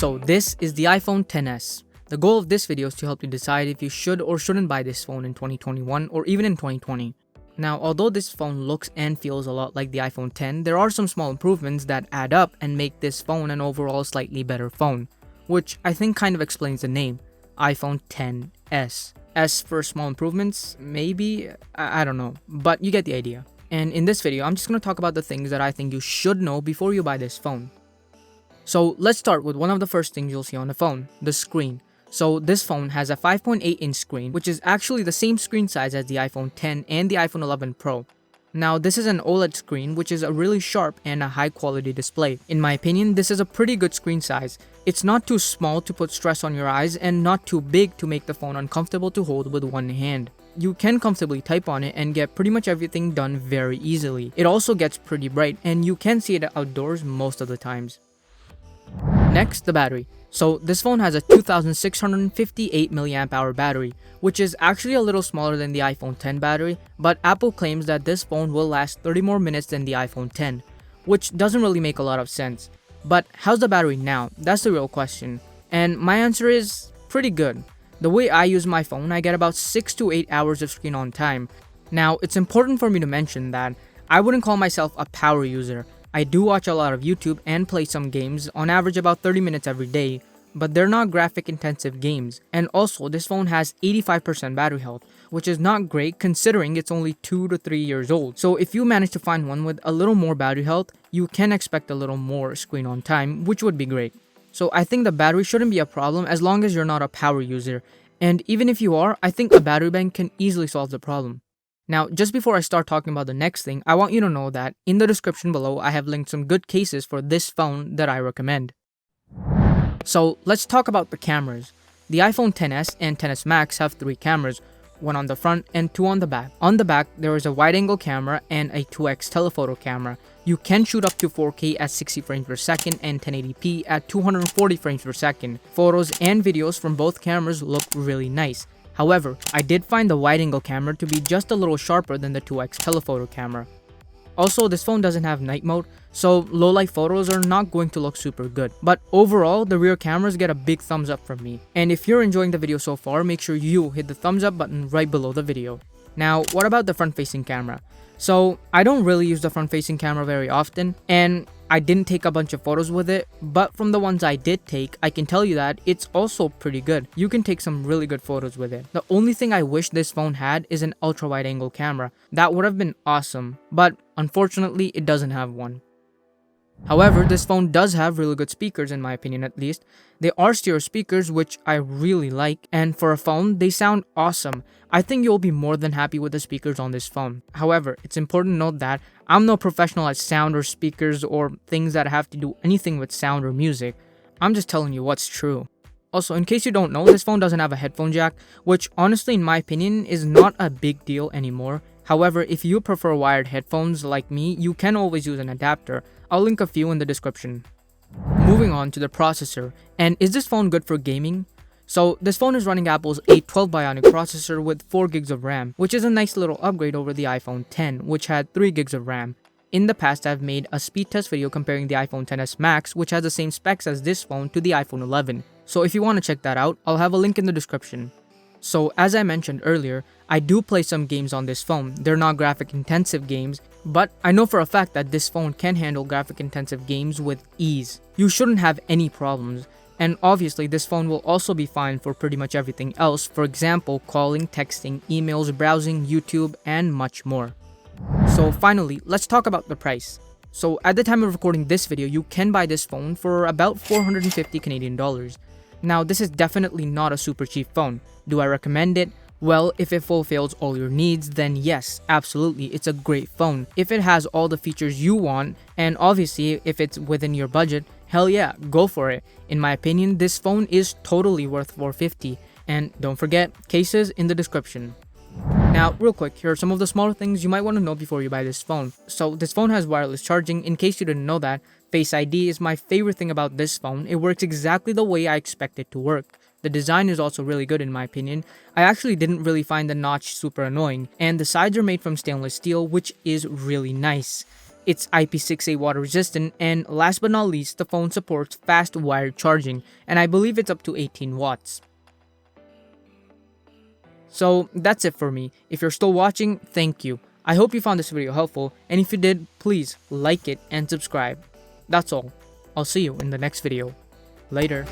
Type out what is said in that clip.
So this is the iPhone XS. The goal of this video is to help you decide if you should or shouldn't buy this phone in 2021 or even in 2020. Now, although this phone looks and feels a lot like the iPhone X, there are some small improvements that add up and make this phone an overall slightly better phone, which I think kind of explains the name, iPhone XS. S for small improvements, maybe? I don't know, but you get the idea. And in this video, I'm just going to talk about the things that I think you should know before you buy this phone. So let's start with one of the first things you'll see on the phone, the screen. So this phone has a 5.8-inch screen, which is actually the same screen size as the iPhone X and the iPhone 11 Pro. Now, this is an OLED screen, which is a really sharp and a high quality display. In my opinion, this is a pretty good screen size. It's not too small to put stress on your eyes and not too big to make the phone uncomfortable to hold with one hand. You can comfortably type on it and get pretty much everything done very easily. It also gets pretty bright and you can see it outdoors most of the times. Next, the battery. So this phone has a 2658 mAh battery, which is actually a little smaller than the iPhone X battery, but Apple claims that this phone will last 30 more minutes than the iPhone X, which doesn't really make a lot of sense. But how's the battery now? That's the real question. And my answer is pretty good. The way I use my phone, I get about 6 to 8 hours of screen on time. Now, it's important for me to mention that I wouldn't call myself a power user. I do watch a lot of YouTube and play some games, on average about 30 minutes every day, but they're not graphic intensive games. And also, this phone has 85% battery health, which is not great considering it's only 2 to 3 years old. So if you manage to find one with a little more battery health, you can expect a little more screen on time, which would be great. So I think the battery shouldn't be a problem as long as you're not a power user. And even if you are, I think a battery bank can easily solve the problem. Now, just before I start talking about the next thing, I want you to know that in the description below, I have linked some good cases for this phone that I recommend. So let's talk about the cameras. The iPhone XS and XS Max have 3 cameras, one on the front and 2 on the back. On the back, there is a wide-angle camera and a 2x telephoto camera. You can shoot up to 4K at 60 frames per second and 1080p at 240 frames per second. Photos and videos from both cameras look really nice. However, I did find the wide-angle camera to be just a little sharper than the 2x telephoto camera. Also, this phone doesn't have night mode, so low-light photos are not going to look super good. But overall, the rear cameras get a big thumbs up from me. And if you're enjoying the video so far, make sure you hit the thumbs up button right below the video. Now, what about the front-facing camera? So, I don't really use the front-facing camera very often, and I didn't take a bunch of photos with it, but from the ones I did take, I can tell you that it's also pretty good. You can take some really good photos with it. The only thing I wish this phone had is an ultra-wide-angle camera. That would have been awesome, but unfortunately, it doesn't have one. However, this phone does have really good speakers in my opinion at least. They are stereo speakers which I really like, and for a phone, they sound awesome. I think you'll be more than happy with the speakers on this phone. However, it's important to note that I'm no professional at sound or speakers or things that have to do anything with sound or music. I'm just telling you what's true. Also, in case you don't know, this phone doesn't have a headphone jack, which honestly in my opinion is not a big deal anymore. However, if you prefer wired headphones like me, you can always use an adapter. I'll link a few in the description. Moving on to the processor. And is this phone good for gaming? So this phone is running Apple's A12 Bionic processor with 4 gigs of RAM, which is a nice little upgrade over the iPhone X, which had 3 gigs of RAM. In the past, I've made a speed test video comparing the iPhone XS Max, which has the same specs as this phone, to the iPhone 11. So if you want to check that out, I'll have a link in the description. So as I mentioned earlier, I do play some games on this phone. They're not graphic intensive games, but I know for a fact that this phone can handle graphic intensive games with ease. You shouldn't have any problems. And obviously, this phone will also be fine for pretty much everything else, for example, calling, texting, emails, browsing, YouTube, and much more. So finally, let's talk about the price. So at the time of recording this video, you can buy this phone for about 450 Canadian dollars. Now, this is definitely not a super cheap phone. Do I recommend it? Well, if it fulfills all your needs, then yes, absolutely, it's a great phone. If it has all the features you want, and obviously if it's within your budget, hell yeah, go for it. In my opinion, this phone is totally worth $450. And don't forget, cases in the description. Now, real quick, here are some of the smaller things you might want to know before you buy this phone. So, this phone has wireless charging. In case you didn't know that, Face ID is my favorite thing about this phone. It works exactly the way I expect it to work. The design is also really good in my opinion. I actually didn't really find the notch super annoying, and the sides are made from stainless steel, which is really nice. It's IP68 water resistant, and last but not least, the phone supports fast wired charging, and I believe it's up to 18 watts. So that's it for me. If you're still watching, thank you. I hope you found this video helpful, and if you did, please like it and subscribe. That's all. I'll see you in the next video. Later.